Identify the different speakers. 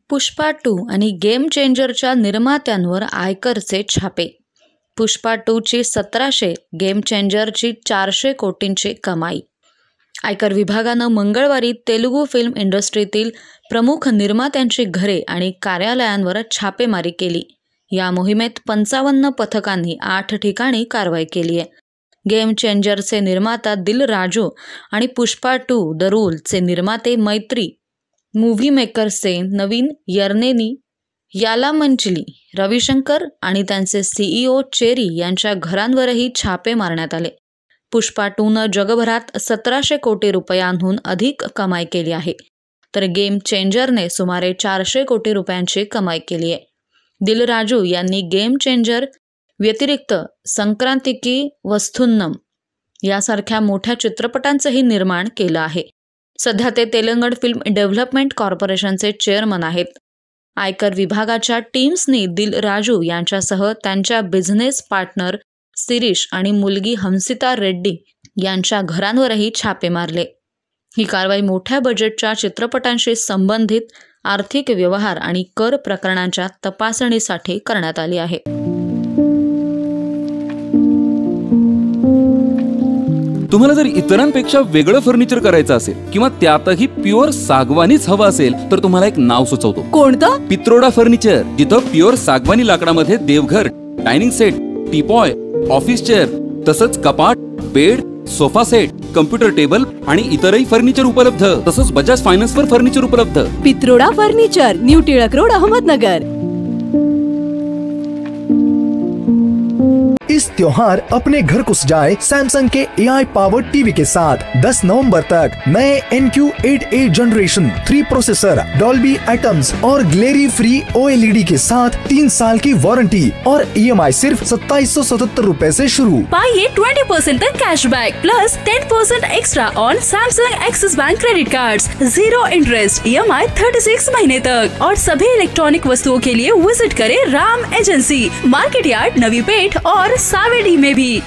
Speaker 1: पुष्पा 2 आणि गेम चेंजरच्या निर्मात्यांवर आयकरचे छापे. पुष्पा 2 ची 1700, गेम चेंजरची 400 कोटींची कमाई. आयकर विभागानं मंगळवारी तेलुगू फिल्म इंडस्ट्रीतील प्रमुख निर्मात्यांची घरे आणि कार्यालयांवर छापेमारी केली. या मोहिमेत 55 पथकांनी 8 ठिकाणी कारवाई केली आहे. गेम चेंजरचे निर्माता दिल राजू आणि पुष्पा 2 द रूलचे निर्माते मैत्री मूव्ही मेकर्सचे नवीन यर्नेनी यालामंचली, रविशंकर आणि त्यांचे CEO चेरी यांच्या घरांवरही छापे मारण्यात आले. पुष्पा 2नं जगभरात 1700 कोटी रुपयांहून अधिक कमाई केली आहे, तर गेम चेंजरने सुमारे 400 कोटी रुपयांची कमाई केली आहे. दिल राजू यांनी गेम चेंजर व्यतिरिक्त संक्रांतिकी वस्थुन्नम यासारख्या मोठ्या चित्रपटांचंही निर्माण केलं आहे. सध्या ते तेलंगण फिल्म डेव्हलपमेंट कॉर्पोरेशनचे चेअरमन आहेत. आयकर विभागाच्या टीम्सनी दिल राजू यांच्यासह त्यांच्या बिझनेस पार्टनर सिरीश आणि मुलगी हंसिता रेड्डी यांच्या घरांवरही छापे मारले. ही कारवाई मोठ्या बजेटच्या चित्रपटांशी संबंधित आर्थिक व्यवहार आणि कर प्रकरणांच्या तपासणीसाठी करण्यात आली आहे.
Speaker 2: तुम्हाला जर इतरांपेक्षा वेगळं फर्निचर करायचं असेल किंवा त्यातही प्युअर सागवानीच हवं असेल तर तुम्हाला एक नाव सुचवतो.
Speaker 3: कोणतं?
Speaker 2: पित्रोडा फर्निचर, जिथं प्युअर सागवानी लाकडामध्ये देवघर, dining set, teapoy, office chair, तसंच कपाट, bed, sofa set, computer table आणि इतरही फर्निचर उपलब्ध. तसंच बजाज फायनान्सवर फर्निचर उपलब्ध.
Speaker 3: Pitroda furniture, new Tilak road, Ahmednagar.
Speaker 4: इस त्योहार अपने घर को सजाए सैमसंग के AI पावर्ड टीवी के साथ. 10 नवंबर तक नए NQ8A generation 3 processor, Dolby Atmos और ग्लेरी फ्री OLED के साथ 3 साल की वारंटी और EMI सिर्फ 2777 रुपए से शुरू.
Speaker 5: पाइए 20% तक cashback plus 10% extra on Samsung axis bank credit cards. 0 interest, EMI 36 महीने तक. और सभी इलेक्ट्रॉनिक वस्तुओं के लिए विजिट करें Ram agency, market yard, Navi Peth और सावेडी में भी.